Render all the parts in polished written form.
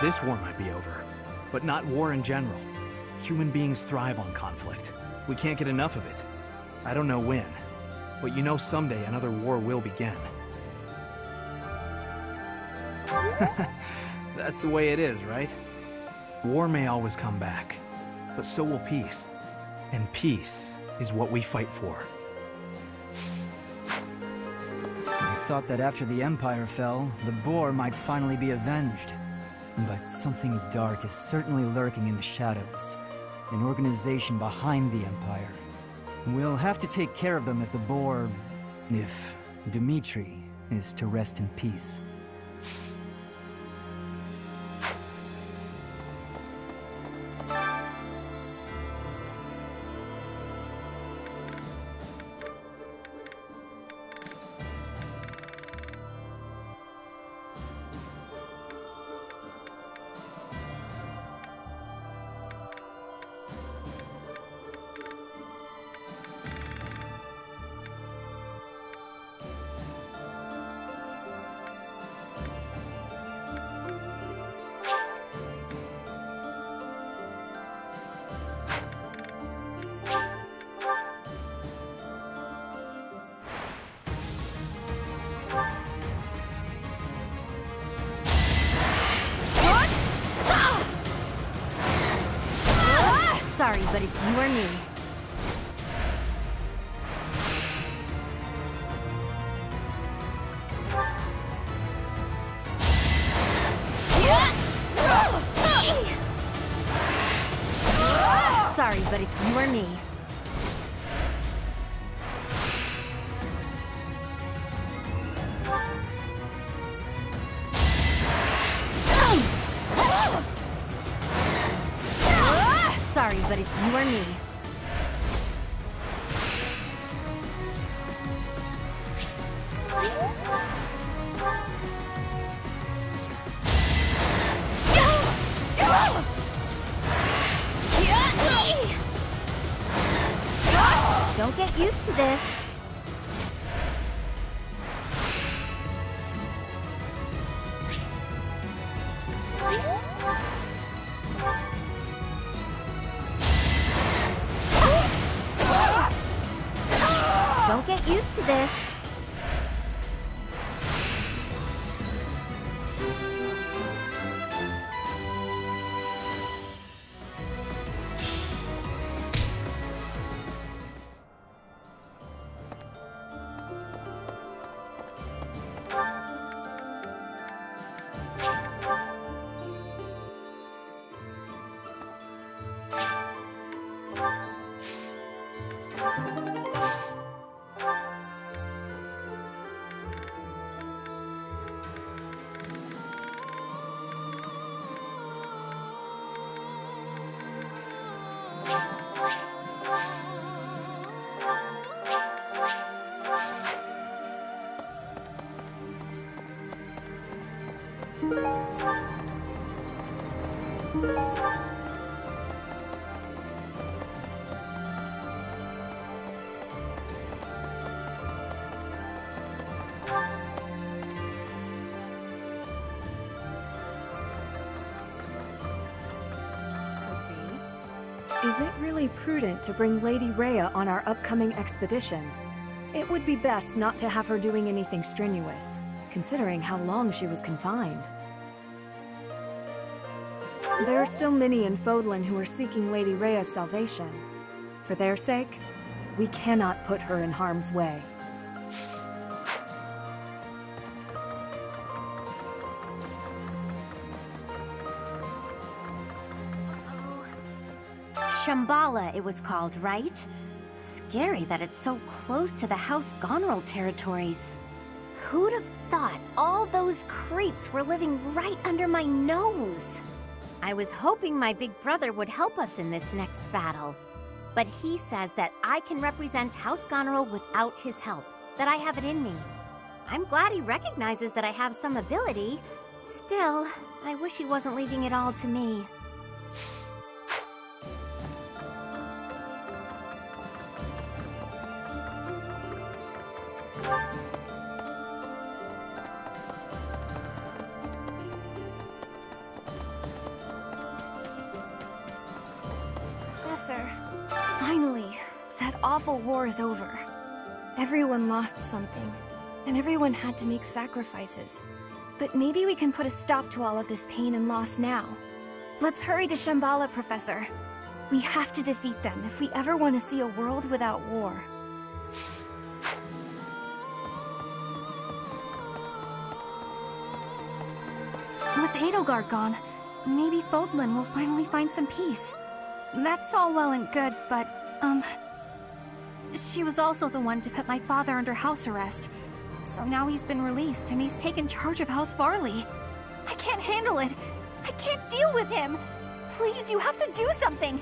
This war might be over, but not war in general. Human beings thrive on conflict. We can't get enough of it. I don't know when, but you know someday another war will begin. That's the way it is, right? War may always come back, but so will peace. And peace is what we fight for. I thought that after the Empire fell, the boar might finally be avenged. But something dark is certainly lurking in the shadows. An organization behind the Empire. We'll have to take care of them if the boar... if Dimitri is to rest in peace. Sorry, but it's you or me. Sorry, but it's you or me. Sorry, but it's you or me. Don't get used to this. Don't get used to this. Is it really prudent to bring Lady Rhea on our upcoming expedition? It would be best not to have her doing anything strenuous, considering how long she was confined. There are still many in Fodlan who are seeking Lady Rhea's salvation. For their sake, we cannot put her in harm's way. Shambhala, it was called, right? Scary that it's so close to the House Gonril territories. Who'd have thought all those creeps were living right under my nose? I was hoping my big brother would help us in this next battle. But he says that I can represent House Gonril without his help, that I have it in me. I'm glad he recognizes that I have some ability. Still, I wish he wasn't leaving it all to me. Professor. Finally, that awful war is over. Everyone lost something, and everyone had to make sacrifices. But maybe we can put a stop to all of this pain and loss now. Let's hurry to Shambhala, Professor. We have to defeat them if we ever want to see a world without war. With Edelgard gone, maybe Fodlan will finally find some peace. That's all well and good, but, she was also the one to put my father under house arrest. So now he's been released and he's taken charge of House Varley. I can't handle it. I can't deal with him. Please, you have to do something.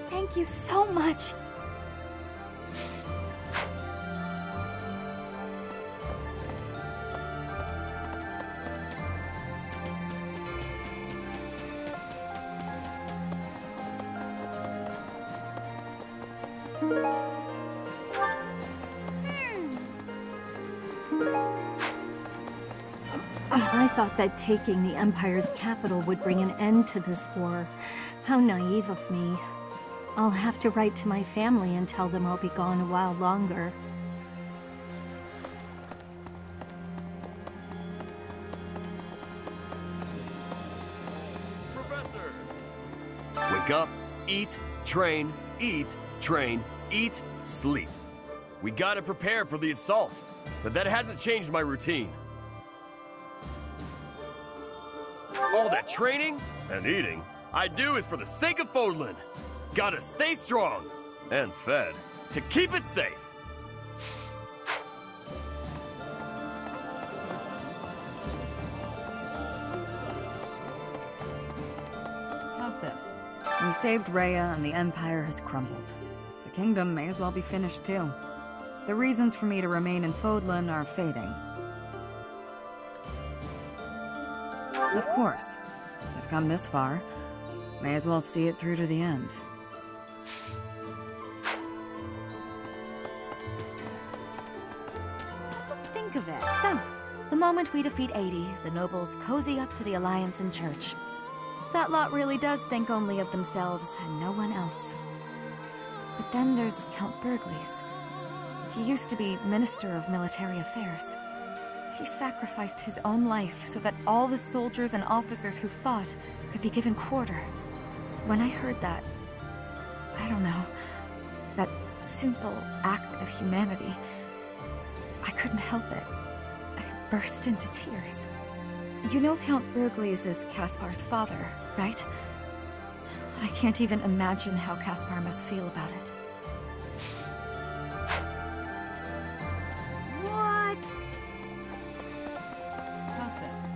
Thank you so much. I thought that taking the Empire's capital would bring an end to this war. How naive of me. I'll have to write to my family and tell them I'll be gone a while longer. Professor! Wake up, eat, train, eat, sleep. We gotta prepare for the assault, but that hasn't changed my routine. All that training and eating I do is for the sake of Fodlan. Gotta stay strong and fed to keep it safe. How's this? We saved Rhea and the Empire has crumbled. The kingdom may as well be finished too. The reasons for me to remain in Fodlan are fading. Of course. I've come this far. May as well see it through to the end. Come to think of it. So, the moment we defeat 80, the nobles cozy up to the Alliance and Church. That lot really does think only of themselves and no one else. But then there's Count Burgles. He used to be Minister of Military Affairs. He sacrificed his own life so that all the soldiers and officers who fought could be given quarter. When I heard that, I don't know, that simple act of humanity, I couldn't help it. I burst into tears. You know Count Burgles is Caspar's father, right? I can't even imagine how Caspar must feel about it. What? How's this?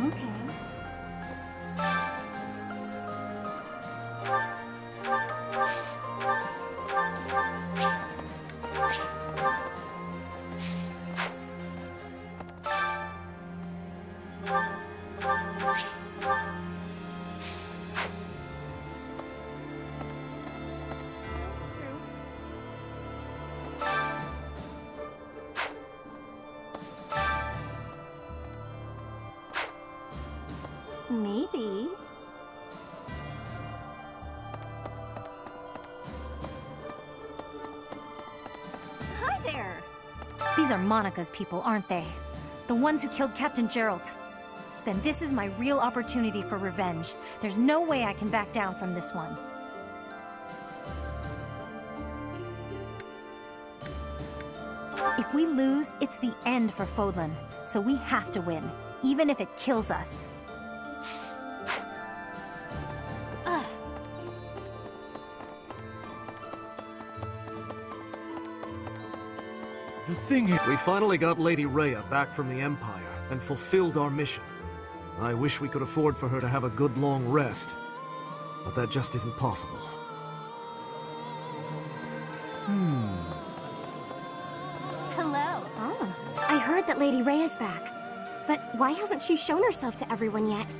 Okay. Maybe. Hi there! These are Monica's people, aren't they? The ones who killed Captain Gerald. Then this is my real opportunity for revenge. There's no way I can back down from this one. If we lose, it's the end for Fodlan. So we have to win, even if it kills us. The thing is, we finally got Lady Rhea back from the Empire and fulfilled our mission. I wish we could afford for her to have a good long rest, but that just isn't possible. Hello. Oh. I heard that Lady Rhea's back. But why hasn't she shown herself to everyone yet?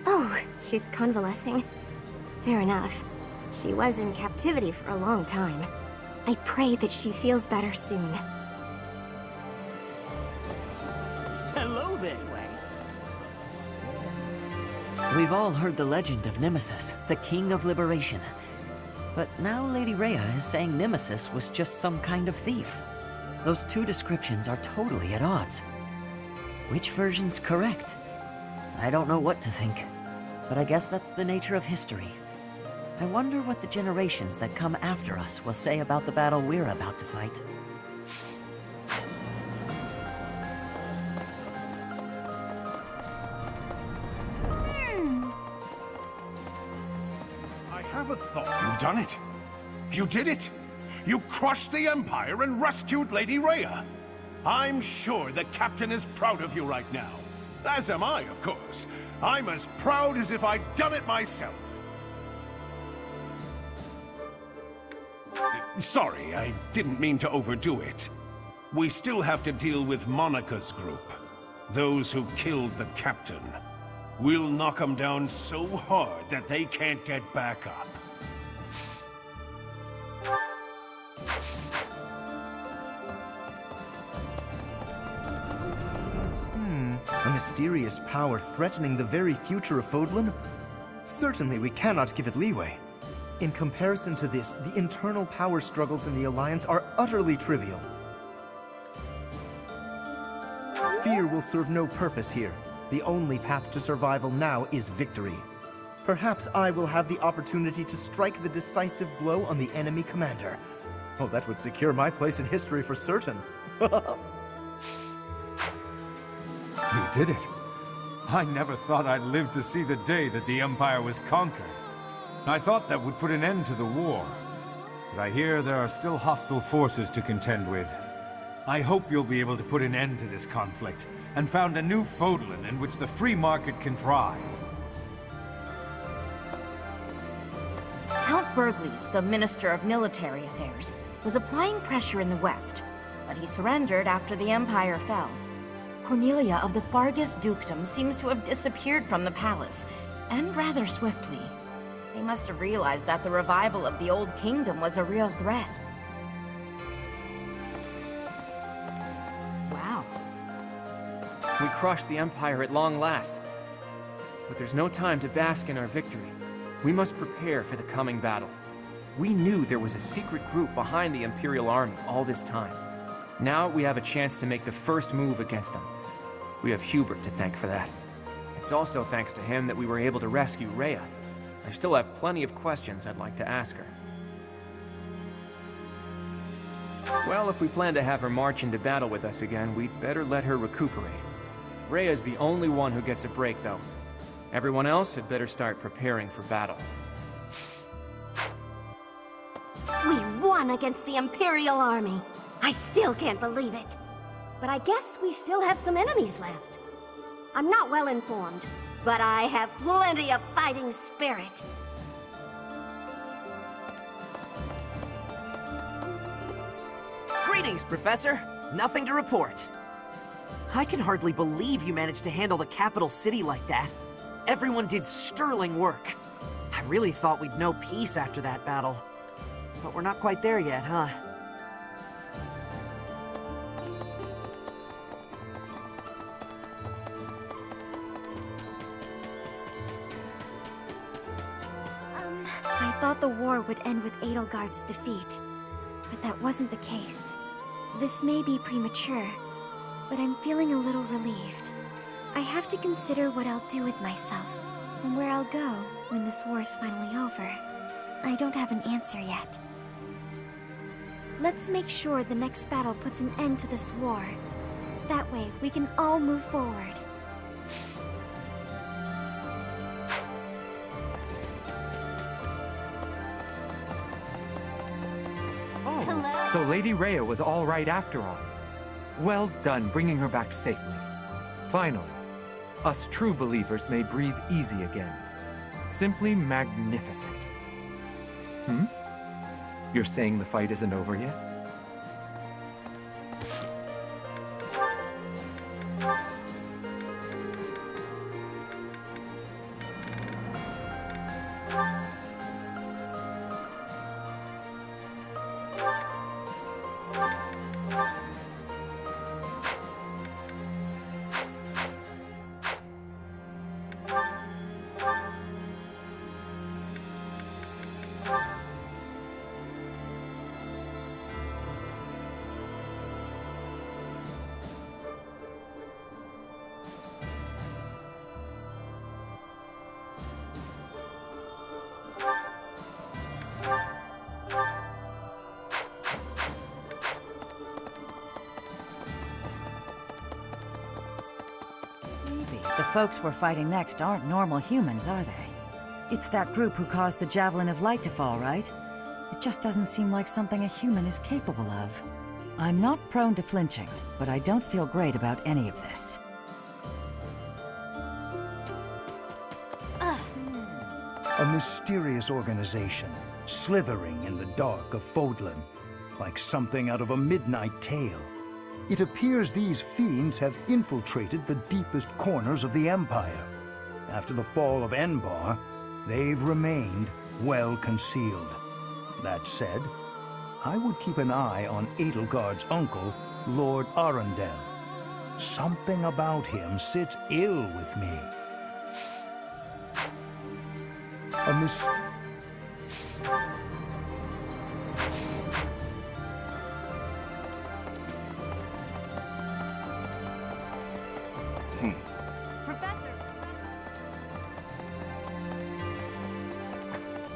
Oh, she's convalescing. Fair enough. She was in captivity for a long time. I pray that she feels better soon. Hello there, Wei. We've all heard the legend of Nemesis, the King of Liberation. But now Lady Rhea is saying Nemesis was just some kind of thief. Those two descriptions are totally at odds. Which version's correct? I don't know what to think, but I guess that's the nature of history. I wonder what the generations that come after us will say about the battle we're about to fight. I have a thought. You've done it. You did it. You crushed the Empire and rescued Lady Rhea. I'm sure the Captain is proud of you right now. As am I, of course. I'm as proud as if I'd done it myself. Sorry, I didn't mean to overdo it. We still have to deal with Monica's group. Those who killed the Captain. We'll knock them down so hard that they can't get back up. A mysterious power threatening the very future of Fodlan? Certainly we cannot give it leeway. In comparison to this, the internal power struggles in the Alliance are utterly trivial. Fear will serve no purpose here. The only path to survival now is victory. Perhaps I will have the opportunity to strike the decisive blow on the enemy commander. Oh, that would secure my place in history for certain. You did it. I never thought I'd live to see the day that the Empire was conquered. I thought that would put an end to the war. But I hear there are still hostile forces to contend with. I hope you'll be able to put an end to this conflict and found a new Fodlan in which the free market can thrive. Count Burgles, the Minister of Military Affairs, was applying pressure in the West, but he surrendered after the Empire fell. Cornelia of the Fargus Dukedom seems to have disappeared from the palace, and rather swiftly. They must have realized that the revival of the Old Kingdom was a real threat. Wow. We crushed the Empire at long last. But there's no time to bask in our victory. We must prepare for the coming battle. We knew there was a secret group behind the Imperial Army all this time. Now we have a chance to make the first move against them. We have Hubert to thank for that. It's also thanks to him that we were able to rescue Rhea. I still have plenty of questions I'd like to ask her. Well, if we plan to have her march into battle with us again, we'd better let her recuperate. Rhea's the only one who gets a break, though. Everyone else had better start preparing for battle. We won against the Imperial Army. I still can't believe it. But I guess we still have some enemies left. I'm not well informed, but I have plenty of fighting spirit. Greetings, Professor. Nothing to report. I can hardly believe you managed to handle the capital city like that. Everyone did sterling work. I really thought we'd know peace after that battle. But we're not quite there yet, huh? I thought the war would end with Edelgard's defeat, but that wasn't the case. This may be premature, but I'm feeling a little relieved. I have to consider what I'll do with myself, and where I'll go when this war is finally over. I don't have an answer yet. Let's make sure the next battle puts an end to this war. That way, we can all move forward. So Lady Rhea was all right after all. Well done bringing her back safely. Finally, us true believers may breathe easy again. Simply magnificent. You're saying the fight isn't over yet? folks we're fighting next aren't normal humans, are they? It's that group who caused the Javelin of Light to fall, right? It just doesn't seem like something a human is capable of. I'm not prone to flinching, but I don't feel great about any of this. A mysterious organization, slithering in the dark of Fodlan, like something out of a midnight tale. It appears these fiends have infiltrated the deepest corners of the Empire. After the fall of Enbar, they've remained well concealed. That said, I would keep an eye on Edelgard's uncle, Lord Arundel. Something about him sits ill with me.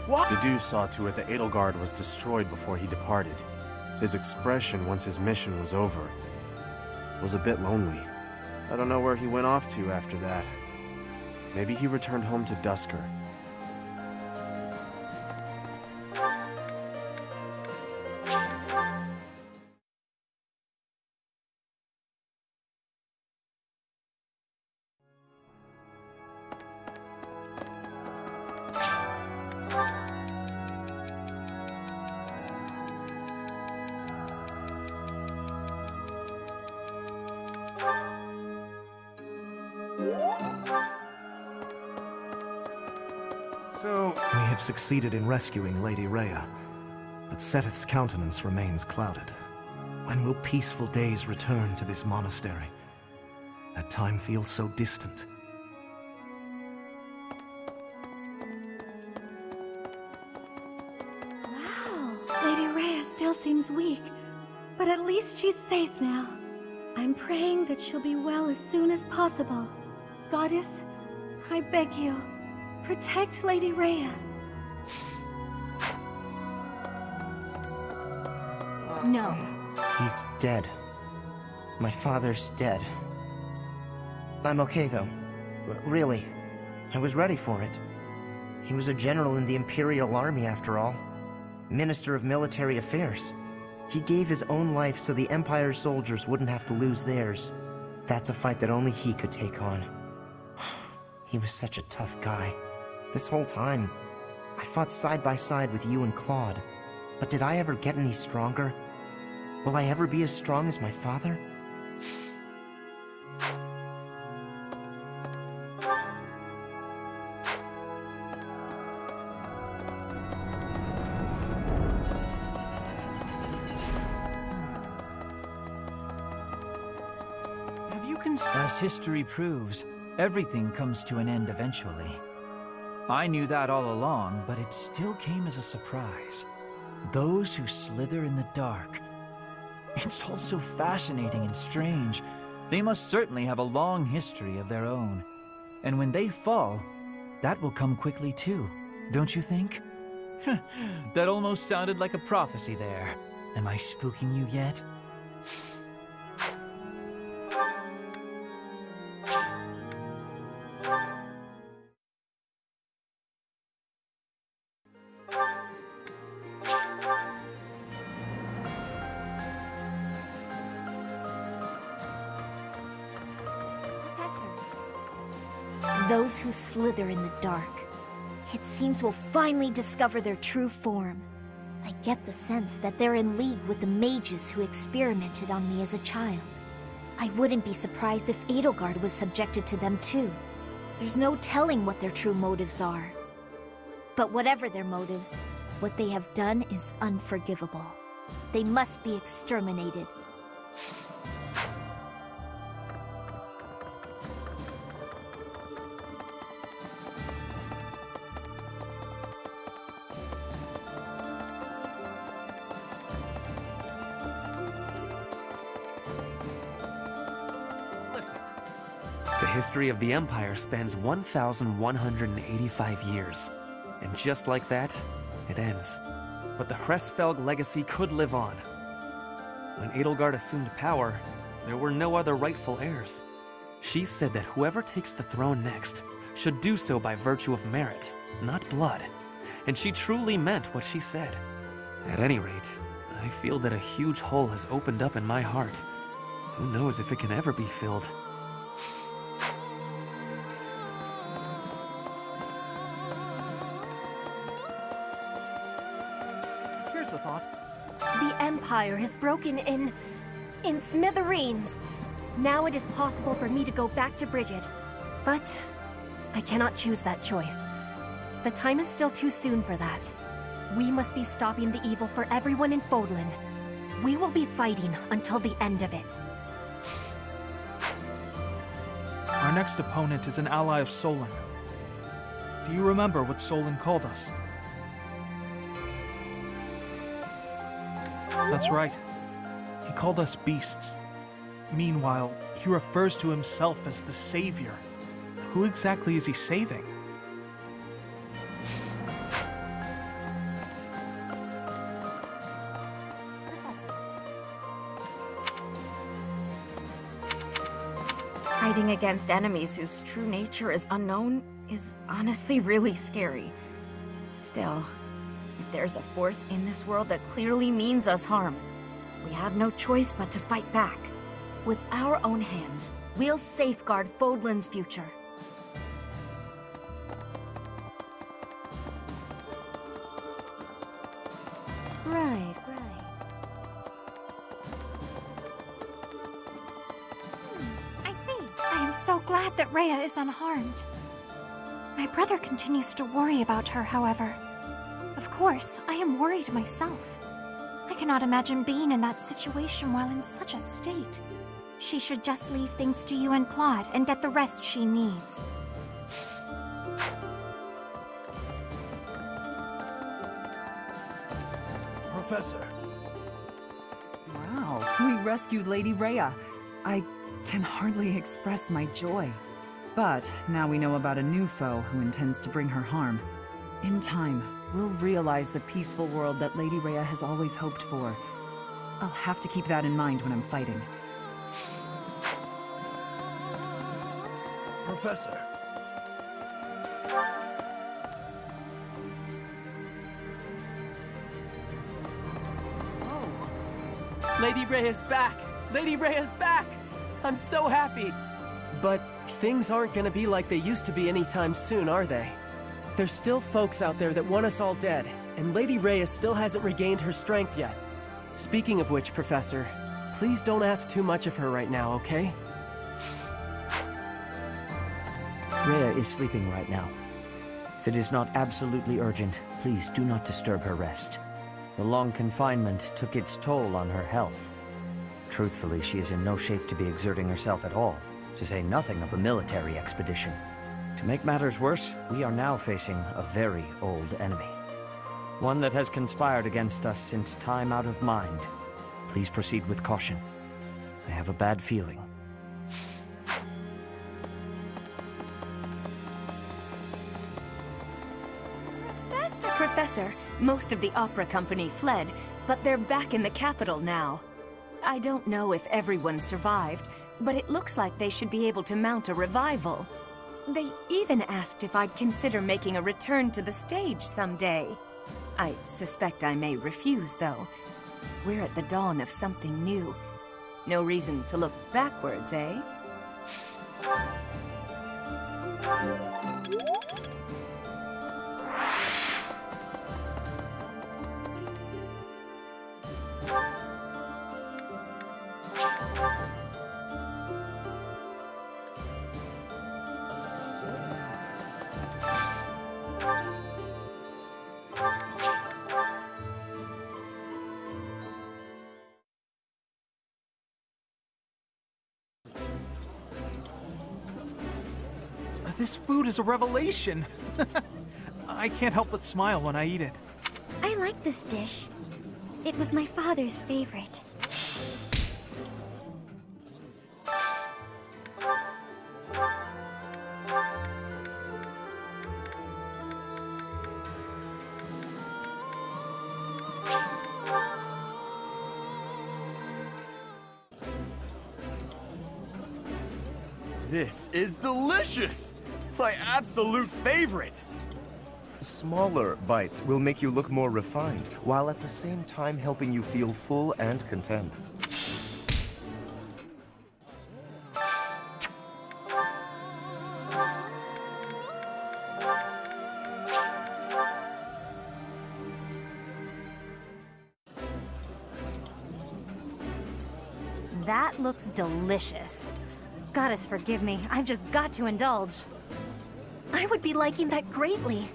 What? Dedu saw to it that Edelgard was destroyed before he departed. His expression once his mission was over was a bit lonely. I don't know where he went off to after that. Maybe he returned home to Dusker. So, we have succeeded in rescuing Lady Rhea, but Seteth's countenance remains clouded. When will peaceful days return to this monastery? That time feels so distant. Wow, Lady Rhea still seems weak, but at least she's safe now. I'm praying that she'll be well as soon as possible. Goddess, I beg you, protect Lady Rhea. No. He's dead. My father's dead. I'm okay, though. Really. I was ready for it. He was a general in the Imperial Army, after all. Minister of Military Affairs. He gave his own life so the Empire's soldiers wouldn't have to lose theirs. That's a fight that only he could take on. He was such a tough guy. This whole time, I fought side by side with you and Claude. But did I ever get any stronger? Will I ever be as strong as my father? Have you As history proves, everything comes to an end eventually. I knew that all along, but it still came as a surprise. Those who slither in the dark. It's all so fascinating and strange. They must certainly have a long history of their own. And when they fall, that will come quickly too, don't you think? That almost sounded like a prophecy there. Am I spooking you yet? Those who slither in the dark. It seems we'll finally discover their true form. I get the sense that they're in league with the mages who experimented on me as a child. I wouldn't be surprised if Edelgard was subjected to them too. There's no telling what their true motives are. But whatever their motives, what they have done is unforgivable. They must be exterminated. The history of the Empire spans 1,185 years. And just like that, it ends. But the Hresfelg legacy could live on. When Edelgard assumed power, there were no other rightful heirs. She said that whoever takes the throne next should do so by virtue of merit, not blood. And she truly meant what she said. At any rate, I feel that a huge hole has opened up in my heart. Who knows if it can ever be filled? Here's a thought. The Empire has broken in smithereens. Now it is possible for me to go back to Bridget. But I cannot choose that choice. The time is still too soon for that. We must be stopping the evil for everyone in Fodlan. We will be fighting until the end of it. Our next opponent is an ally of Solon. Do you remember what Solon called us? That's right. He called us beasts. Meanwhile, he refers to himself as the Savior. Who exactly is he saving? Fighting against enemies whose true nature is unknown is honestly really scary. Still, if there's a force in this world that clearly means us harm, we have no choice but to fight back. With our own hands, we'll safeguard Fodlan's future. Right. I see. I am so glad that Rhea is unharmed. My brother continues to worry about her, however. Of course, I am worried myself. I cannot imagine being in that situation while in such a state. She should just leave things to you and Claude and get the rest she needs. Professor. Wow, we rescued Lady Rhea. I can hardly express my joy. But now we know about a new foe who intends to bring her harm. In time, we'll realize the peaceful world that Lady Rhea has always hoped for. I'll have to keep that in mind when I'm fighting. Professor. Lady Rhea's back! Lady Rhea's back! I'm so happy! But things aren't gonna be like they used to be anytime soon, are they? There's still folks out there that want us all dead, and Lady Rhea still hasn't regained her strength yet. Speaking of which, Professor, please don't ask too much of her right now, okay? Rhea is sleeping right now. If it is not absolutely urgent, please do not disturb her rest. The long confinement took its toll on her health. Truthfully, she is in no shape to be exerting herself at all, to say nothing of a military expedition. To make matters worse, we are now facing a very old enemy. One that has conspired against us since time out of mind. Please proceed with caution. I have a bad feeling. Professor, most of the opera company fled, but they're back in the capital now. I don't know if everyone survived, but it looks like they should be able to mount a revival. They even asked if I'd consider making a return to the stage someday. I suspect I may refuse, though. We're at the dawn of something new. No reason to look backwards, eh? This food is a revelation. I can't help but smile when I eat it. I like this dish. It was my father's favorite. This is delicious! My absolute favorite! Smaller bites will make you look more refined, while at the same time helping you feel full and content. That looks delicious. Goddess forgive me, I've just got to indulge. I would be liking that greatly.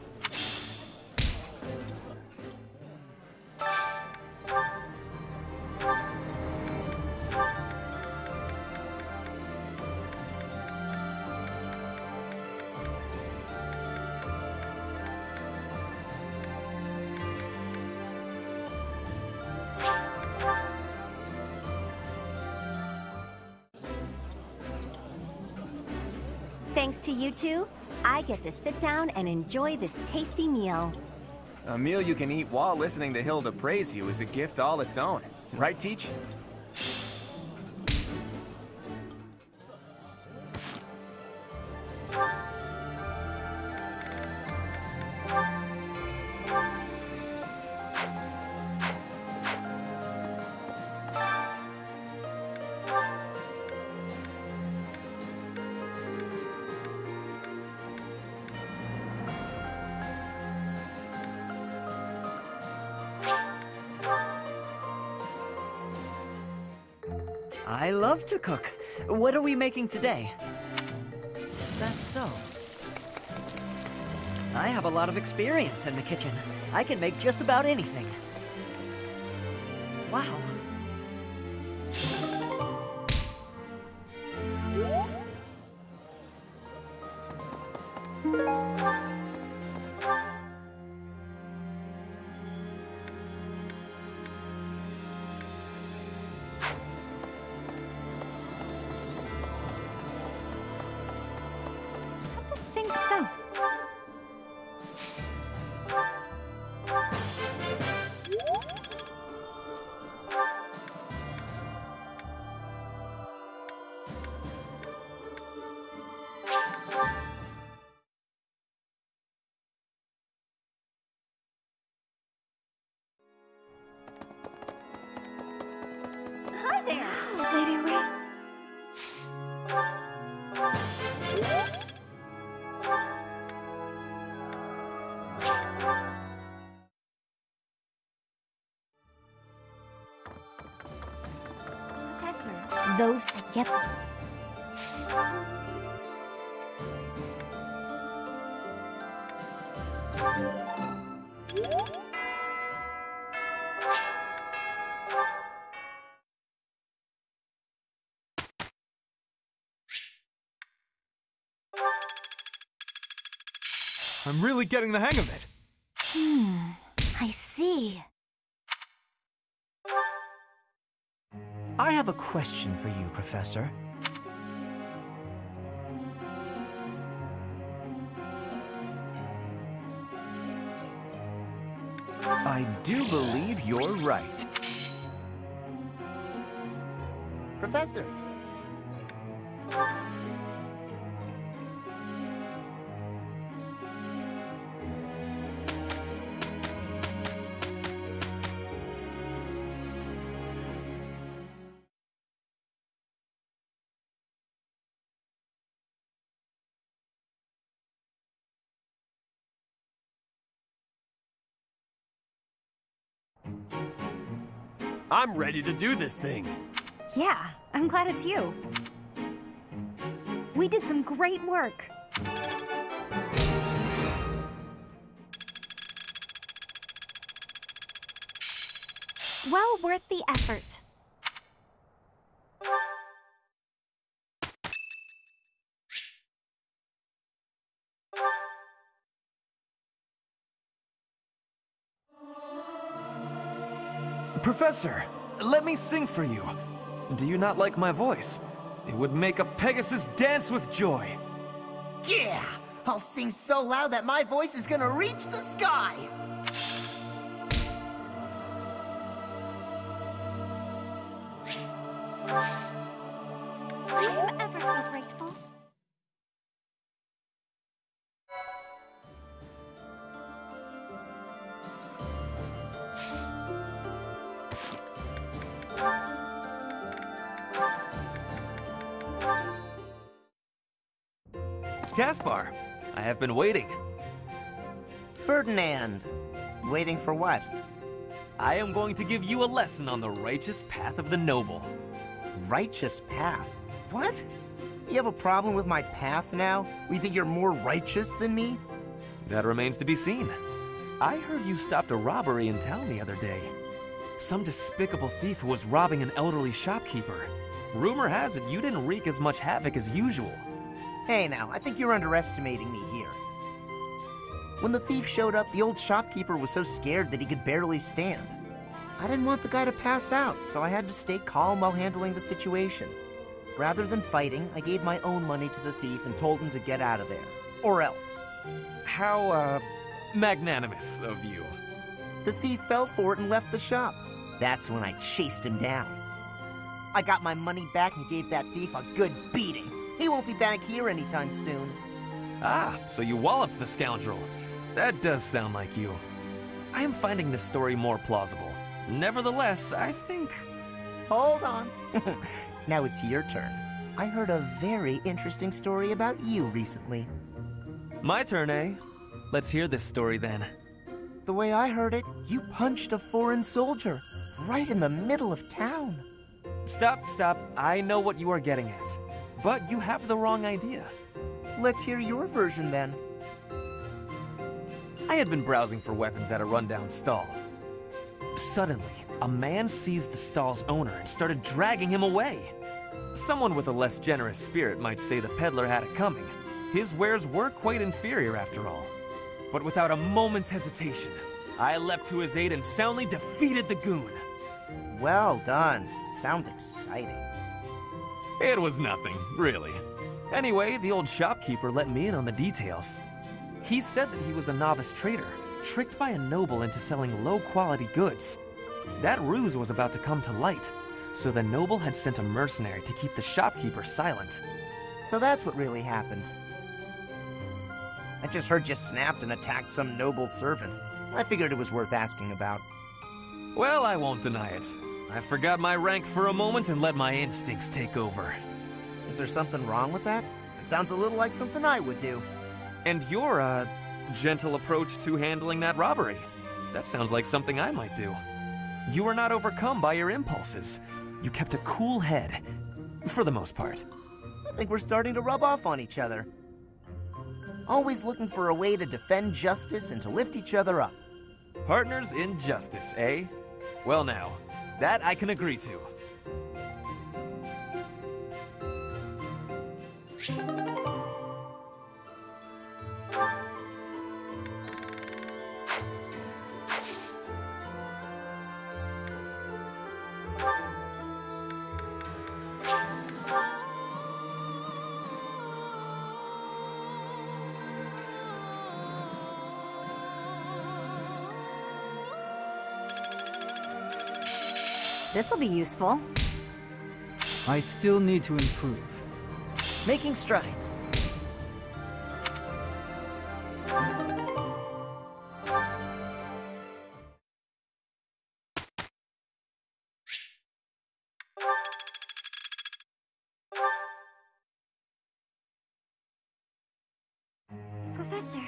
Thanks to you two, I get to sit down and enjoy this tasty meal. A meal you can eat while listening to Hilda praise you is a gift all its own. Right, Teach? I love to cook. What are we making today? Is that so? I have a lot of experience in the kitchen. I can make just about anything. Wow. Think so. Hi there, Lady Ray. Professor. Those get. I'm really getting the hang of it. I see. I have a question for you, Professor. I do believe you're right. Professor. I'm ready to do this thing. Yeah, I'm glad it's you. We did some great work. Well worth the effort. Professor, let me sing for you. Do you not like my voice? It would make a Pegasus dance with joy. Yeah! I'll sing so loud that my voice is gonna reach the sky! I'm ever so grateful. Caspar, I have been waiting. Ferdinand. Waiting for what? I am going to give you a lesson on the righteous path of the noble. Righteous path? What? You have a problem with my path now? You think you're more righteous than me? That remains to be seen. I heard you stopped a robbery in town the other day. Some despicable thief who was robbing an elderly shopkeeper. Rumor has it you didn't wreak as much havoc as usual. Hey now, I think you're underestimating me here. When the thief showed up, the old shopkeeper was so scared that he could barely stand. I didn't want the guy to pass out, so I had to stay calm while handling the situation. Rather than fighting, I gave my own money to the thief and told him to get out of there. Or else. How, magnanimous of you. The thief fell for it and left the shop. That's when I chased him down. I got my money back and gave that thief a good beating. He won't be back here anytime soon. Ah, so you walloped the scoundrel. That does sound like you. I am finding this story more plausible. Nevertheless, I think... Hold on. Now it's your turn. I heard a very interesting story about you recently. My turn, eh? Let's hear this story then. The way I heard it, you punched a foreign soldier right in the middle of town. Stop. I know what you are getting at. But you have the wrong idea. Let's hear your version then. I had been browsing for weapons at a rundown stall. Suddenly, a man seized the stall's owner and started dragging him away. Someone with a less generous spirit might say the peddler had it coming. His wares were quite inferior after all. But without a moment's hesitation, I leapt to his aid and soundly defeated the goon. Well done. Sounds exciting. It was nothing, really. Anyway, the old shopkeeper let me in on the details. He said that he was a novice trader, tricked by a noble into selling low-quality goods. That ruse was about to come to light, so the noble had sent a mercenary to keep the shopkeeper silent. So that's what really happened. I just heard you snapped and attacked some noble servant. I figured it was worth asking about. Well, I won't deny it. I forgot my rank for a moment and let my instincts take over. Is there something wrong with that? It sounds a little like something I would do. And your, gentle approach to handling that robbery. That sounds like something I might do. You were not overcome by your impulses. You kept a cool head, for the most part. I think we're starting to rub off on each other. Always looking for a way to defend justice and to lift each other up. Partners in justice, eh? Well now, that I can agree to. This'll be useful. I still need to improve. Making strides. Professor.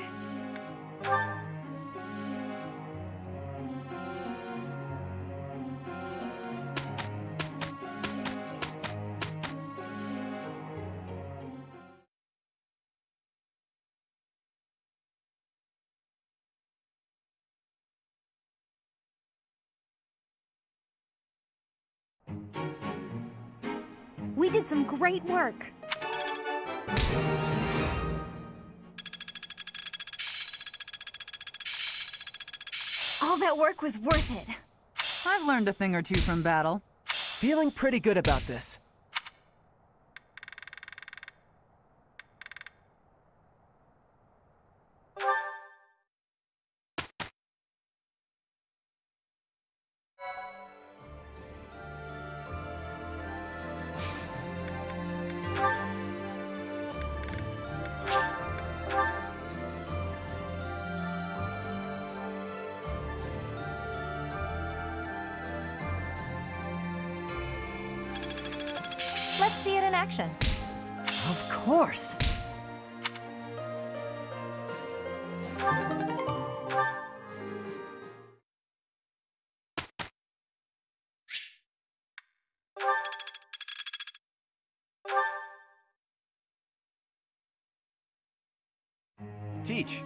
We did some great work. All that work was worth it. I've learned a thing or two from battle. Feeling pretty good about this. Let's see it in action. Of course. Teach.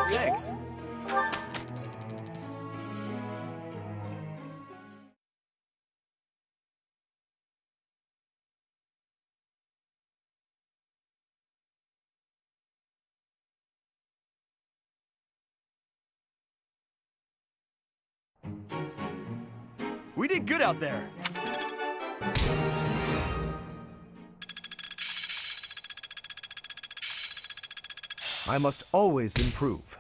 Thanks. We did good out there. I must always improve.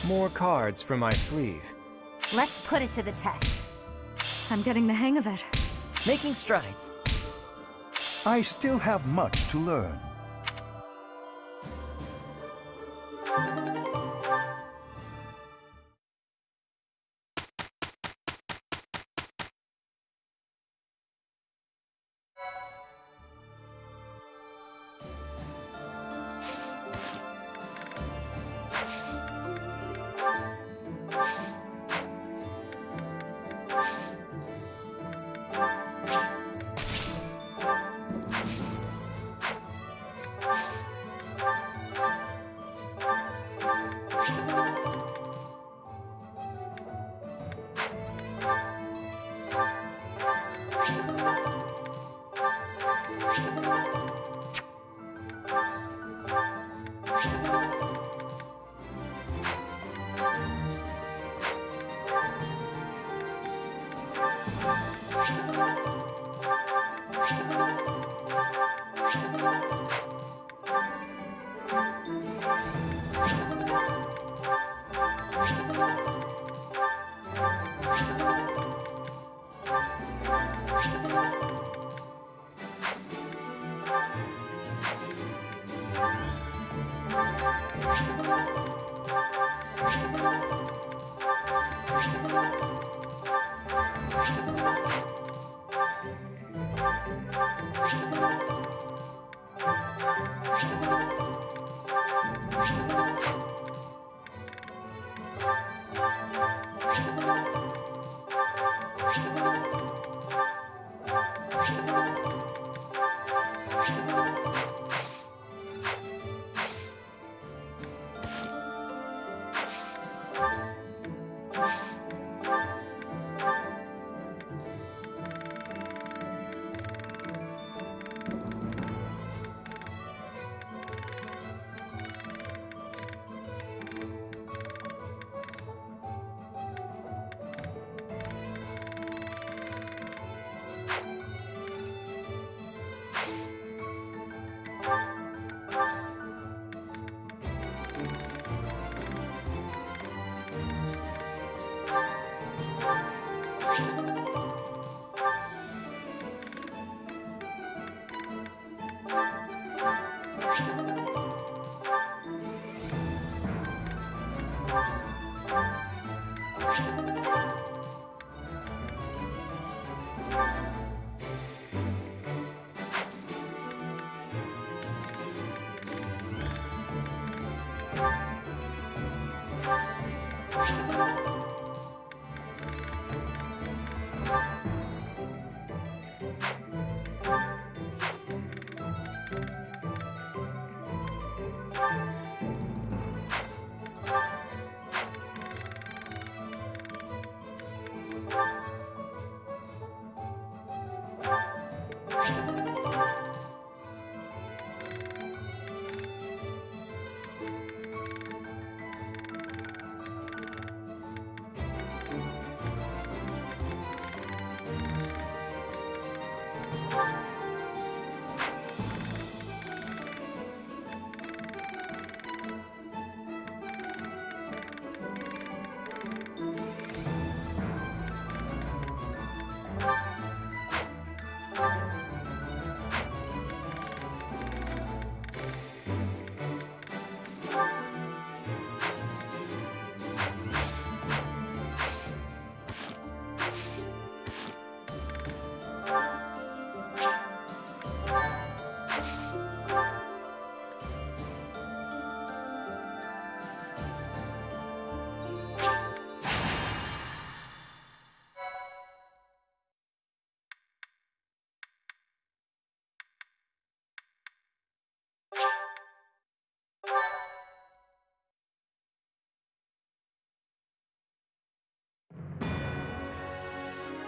More cards from my sleeve. Let's put it to the test. I'm getting the hang of it. Making strides. I still have much to learn.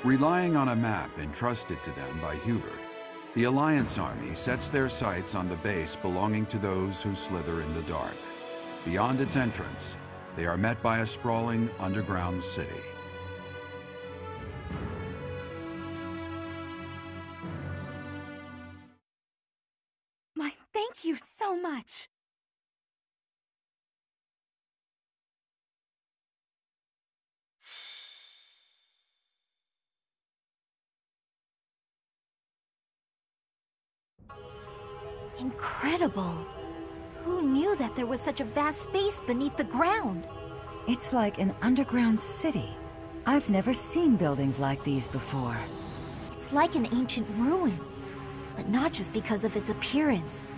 Relying on a map entrusted to them by Hubert, the Alliance army sets their sights on the base belonging to those who slither in the dark. Beyond its entrance, they are met by a sprawling underground city. Thank you so much. Incredible. Who knew that there was such a vast space beneath the ground? It's like an underground city. I've never seen buildings like these before. It's like an ancient ruin, but not just because of its appearance.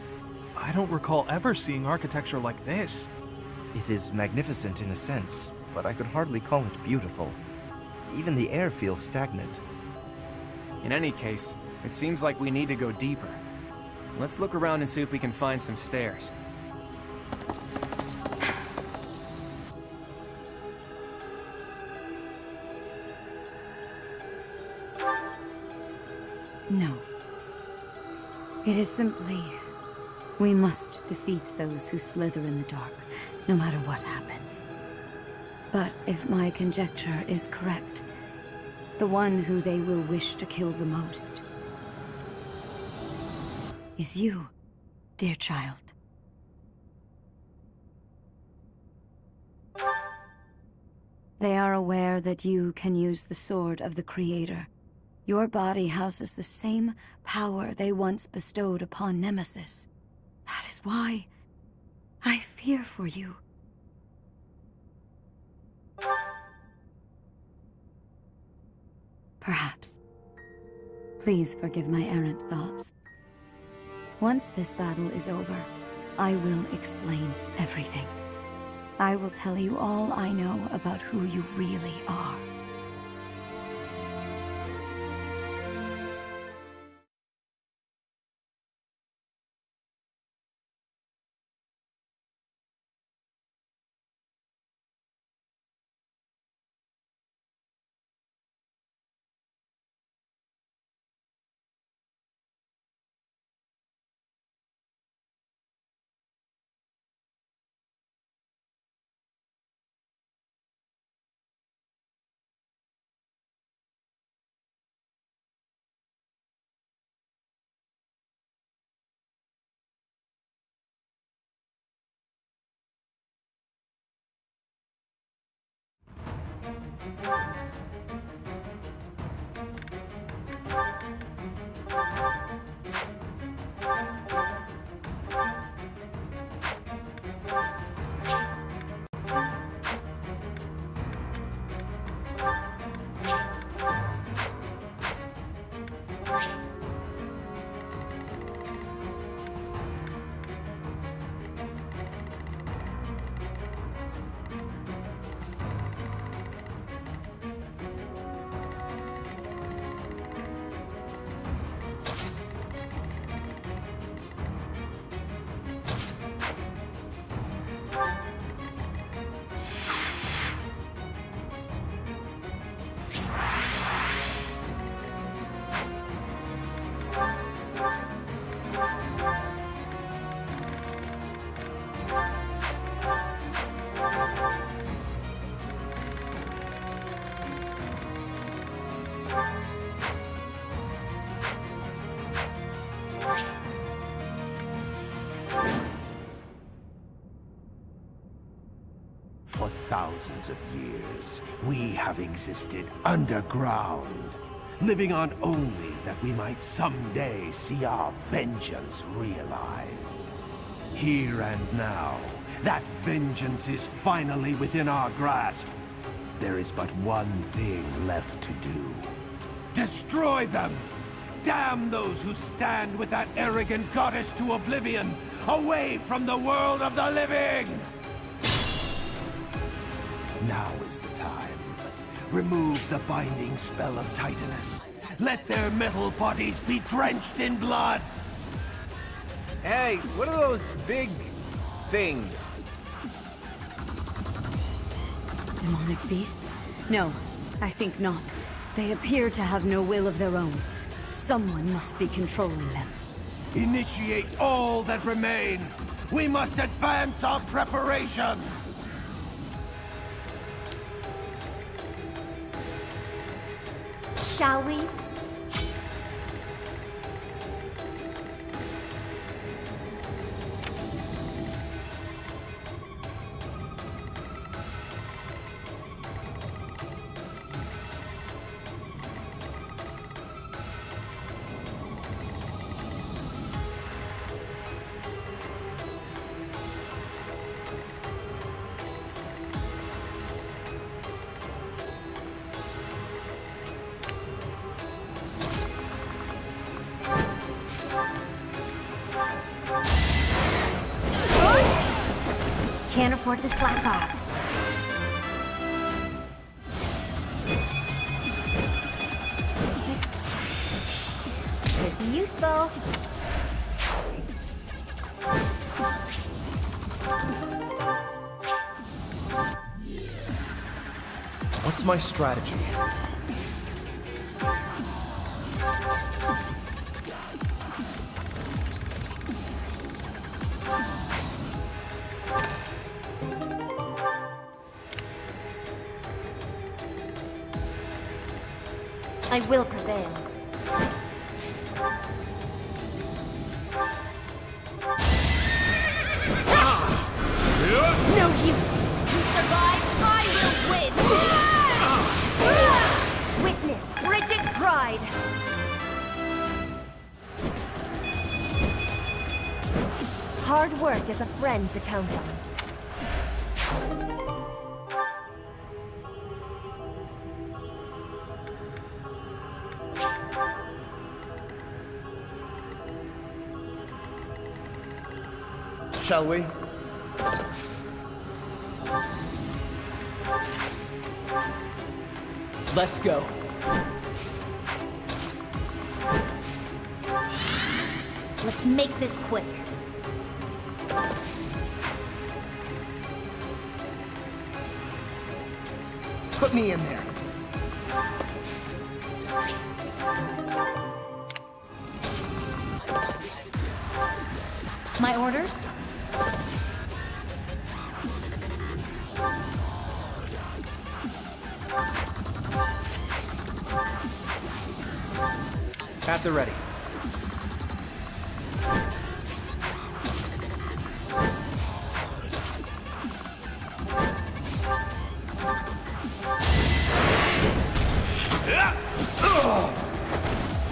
I don't recall ever seeing architecture like this. It is magnificent in a sense, but I could hardly call it beautiful. Even the air feels stagnant. In any case, it seems like we need to go deeper. Let's look around and see if we can find some stairs. No. It is simply... we must defeat those who slither in the dark, no matter what happens. But if my conjecture is correct, the one who they will wish to kill the most is you, dear child. They are aware that you can use the sword of the Creator. Your body houses the same power they once bestowed upon Nemesis. That is why I fear for you. Perhaps. Please forgive my errant thoughts. Once this battle is over, I will explain everything. I will tell you all I know about who you really are. For thousands of years, we have existed underground, living on only that we might someday see our vengeance realized. Here and now, that vengeance is finally within our grasp. There is but one thing left to do. Destroy them! Damn those who stand with that arrogant goddess to oblivion, away from the world of the living! Now is the time. Remove the binding spell of Titanus. Let their metal bodies be drenched in blood! Hey, what are those big things? Demonic beasts? No, I think not. They appear to have no will of their own. Someone must be controlling them. Initiate all that remain. We must advance our preparations. Shall we? Can't afford to slack off. Could be useful. What's my strategy? I will prevail. No use! To survive, I will win! Witness Bridget Pride! Hard work is a friend to count on. Shall we? Let's go. Let's make this quick. Put me in there. My orders? At the ready.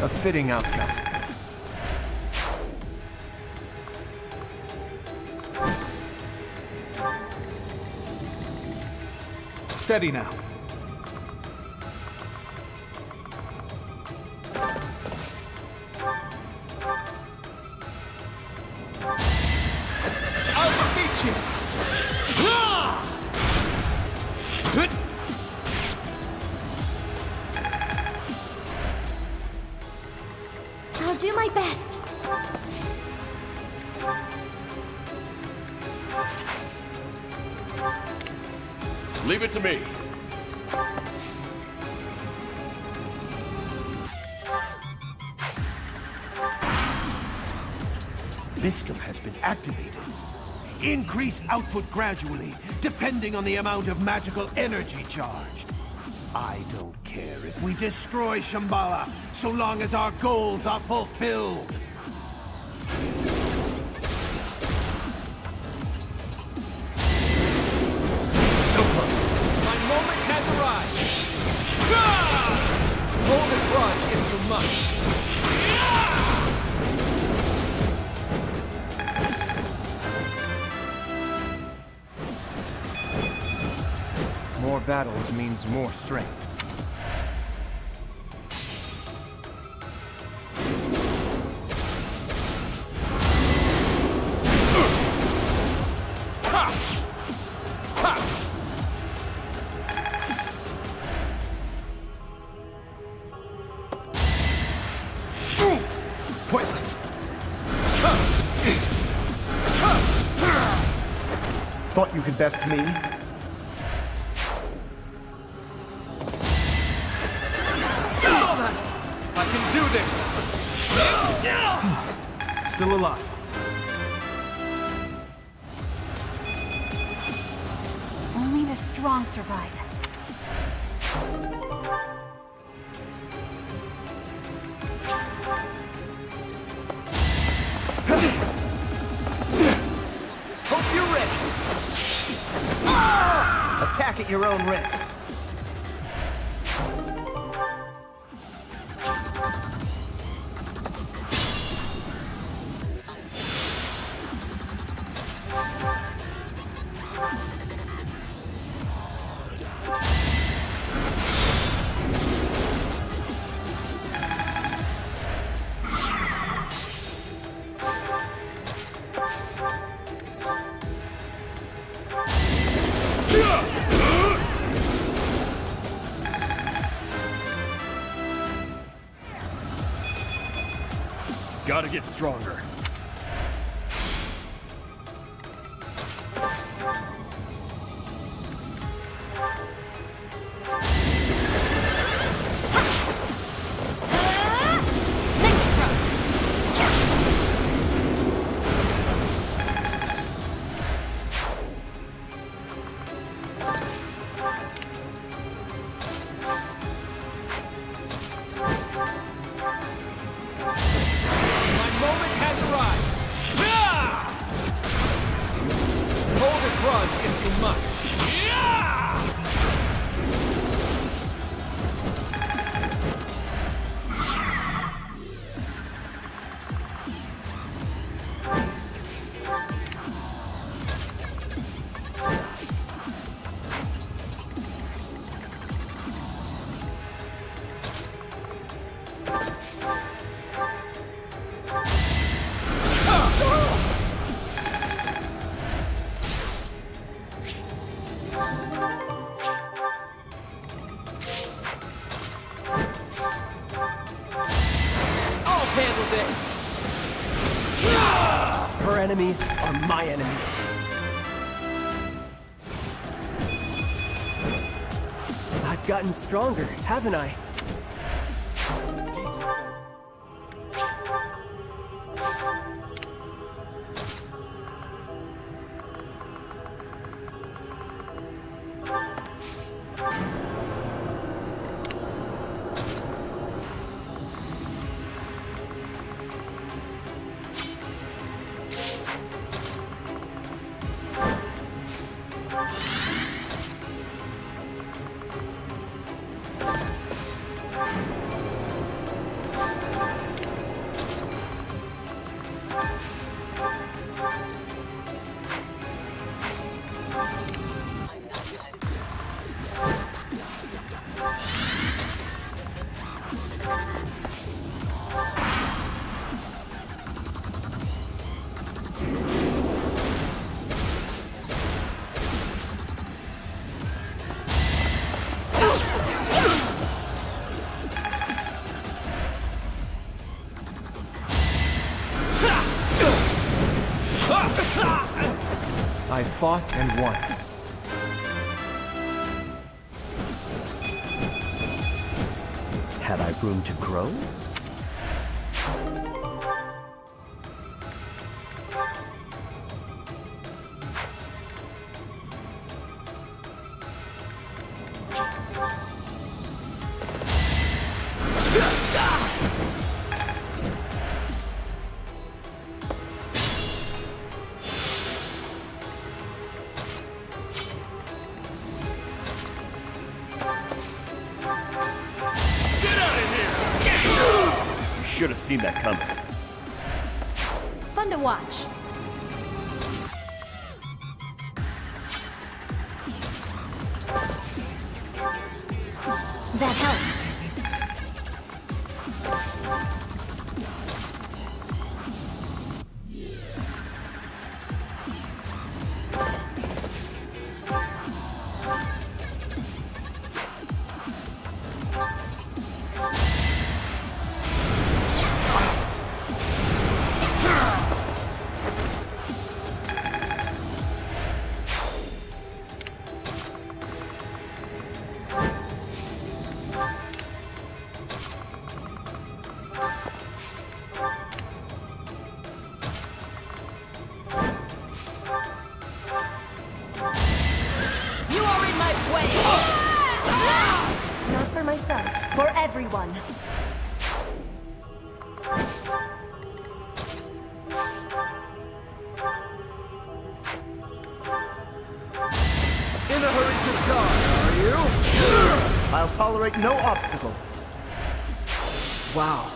A fitting outcome. Steady now. I'll defeat you! I'll do my best. Leave it to me. Viscum has been activated. Increase output gradually, depending on the amount of magical energy charged. I don't care if we destroy Shambhala, so long as our goals are fulfilled. So close. My moment has arrived. Hold a grudge if you must. More battles means more strength. Pointless. Thought you could best me? I can do this! Still alive. Only the strong survive. Hope you're ready. Attack at your own risk. Gotta get stronger. Her enemies are my enemies. I've gotten stronger, haven't I? I fought and won. Had I room to grow? Should have seen that coming. Fun to watch. That helps. for everyone. In a hurry to die, are you? I'll tolerate no obstacle. Wow.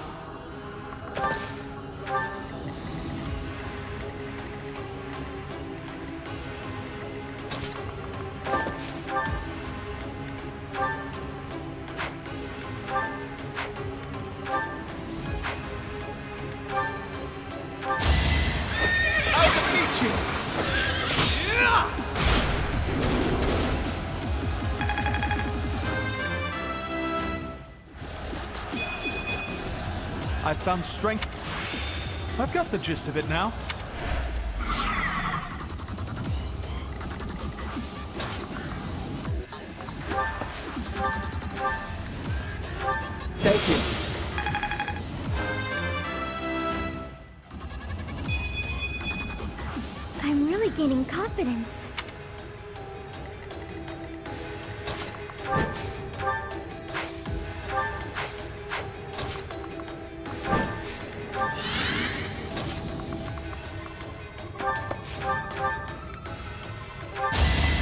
I've found strength. I've got the gist of it now. Thank you. I'm really gaining confidence.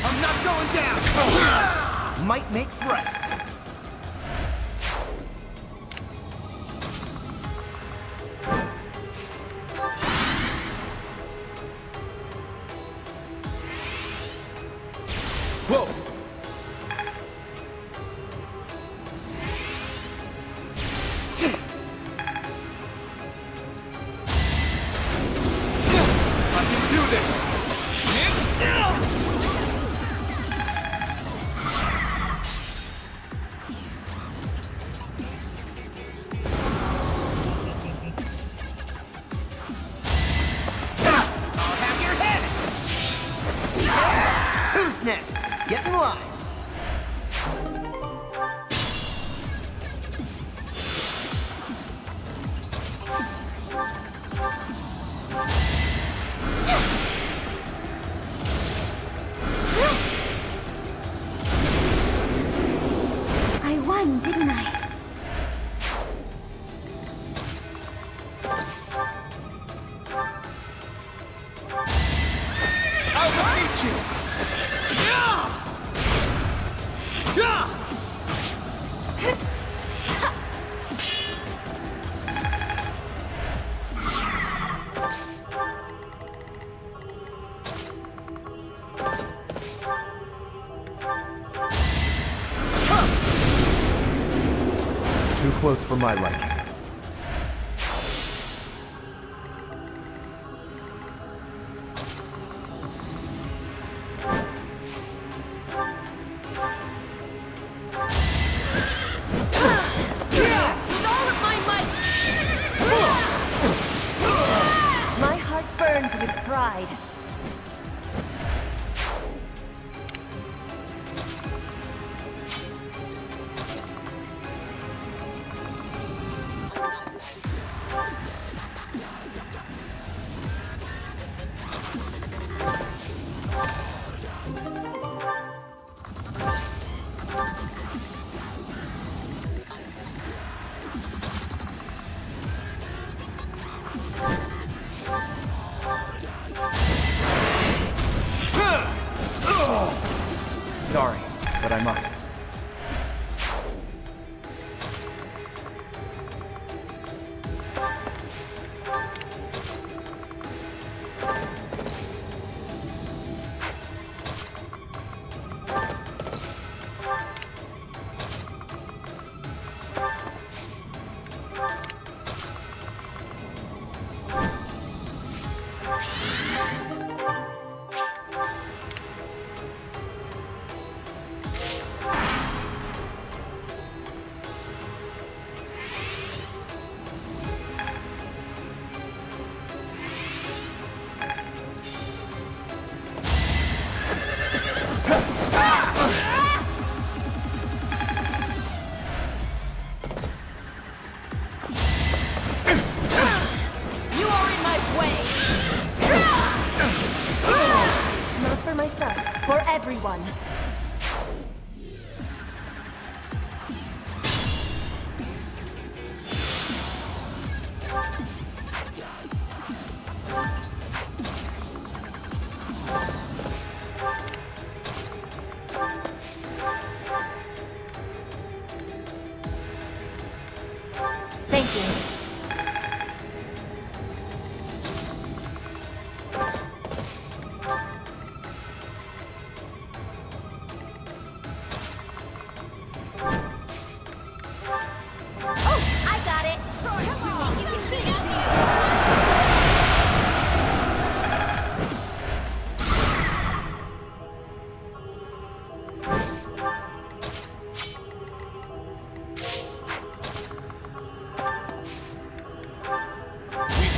I'm not going down! Might makes right. Whoa! I can do this! I'll have your head! Who's next? Get in line. I won, didn't I? I'll defeat you! Too close for my liking. With all of my might! My heart burns with pride. Sorry, but I must. You are in my way! Not for myself, for everyone. begin.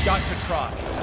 Got to try.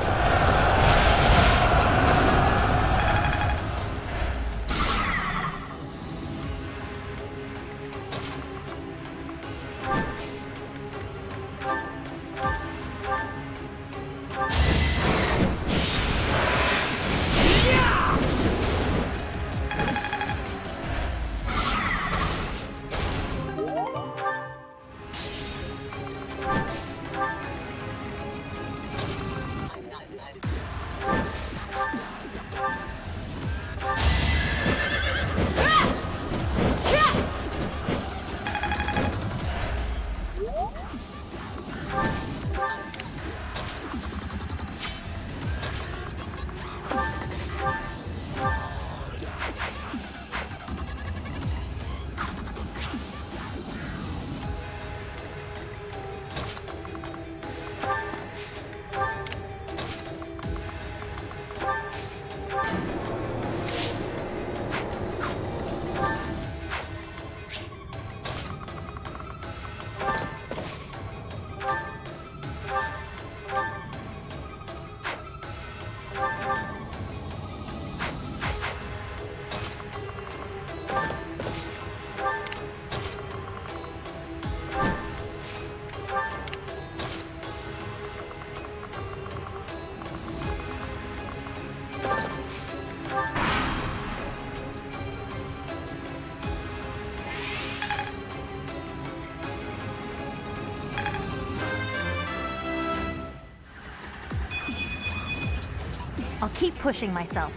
I'll keep pushing myself.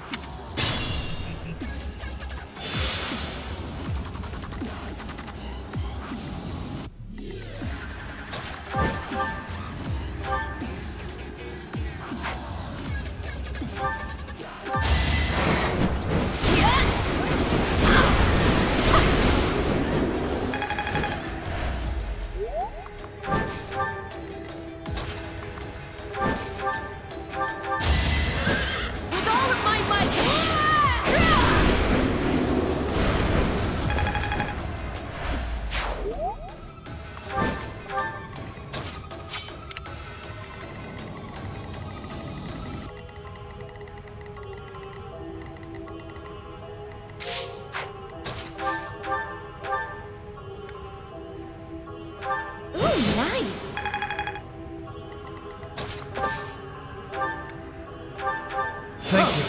Nice! Thank you.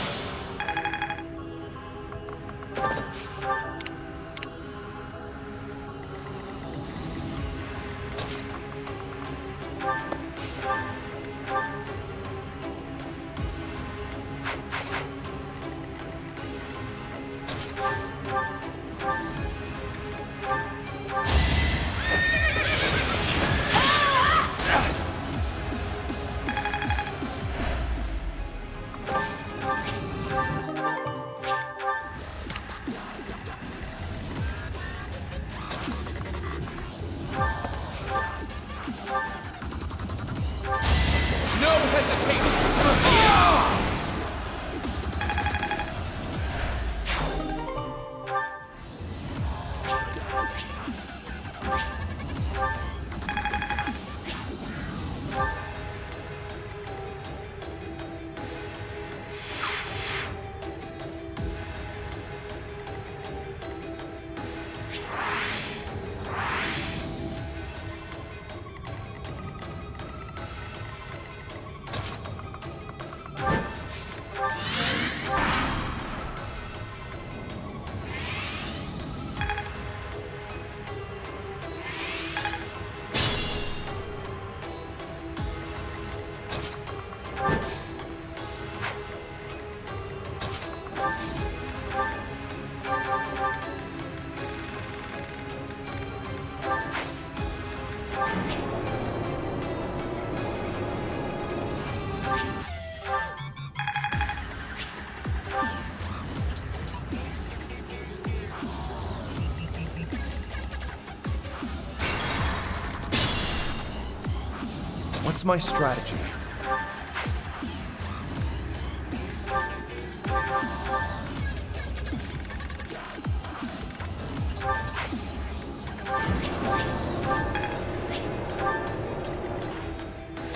What's my strategy?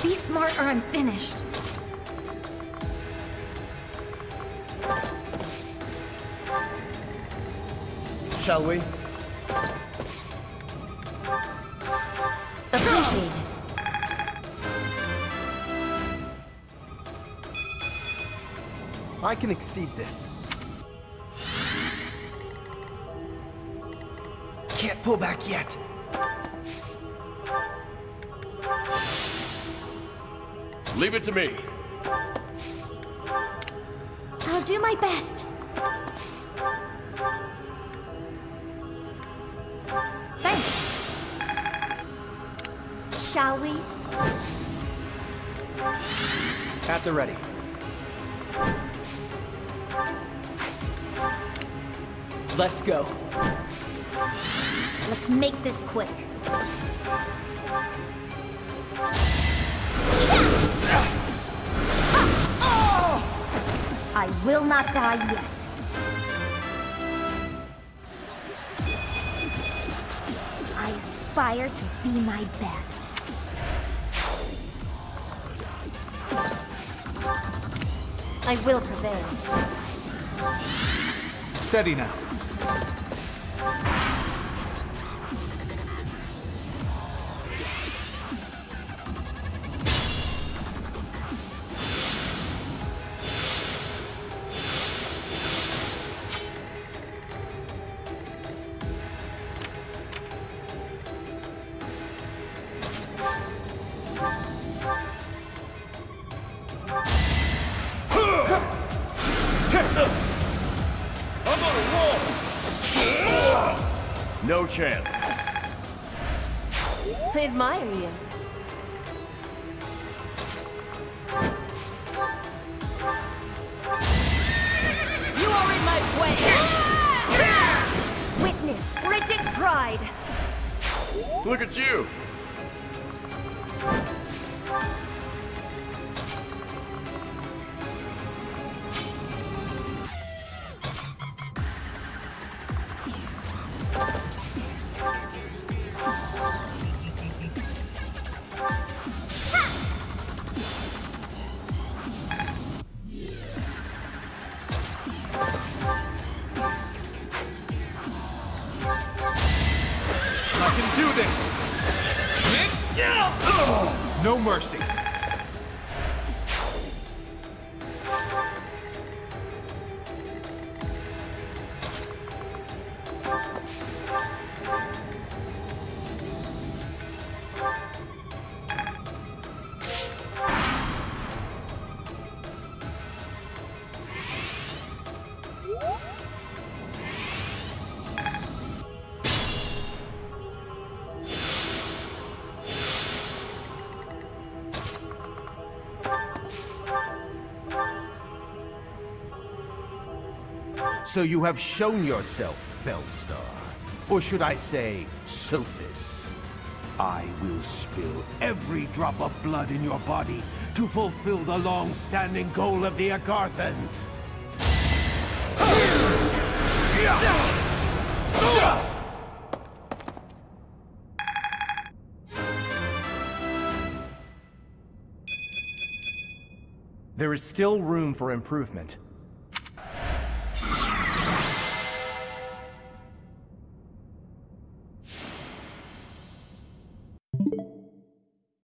Be smart or I'm finished. Shall we? Appreciated. I can exceed this. Can't pull back yet. Leave it to me. I'll do my best. Thanks. Shall we? At the ready. Let's go. Let's make this quick. I will not die yet. I aspire to be my best. I will prevail. Steady now. No chance. I admire you. You are in my way! Witness Bridget Pride! Look at you! I can do this! No mercy. So you have shown yourself, Felstar. Or should I say, Sophis. I will spill every drop of blood in your body to fulfill the long-standing goal of the Agarthans. There is still room for improvement.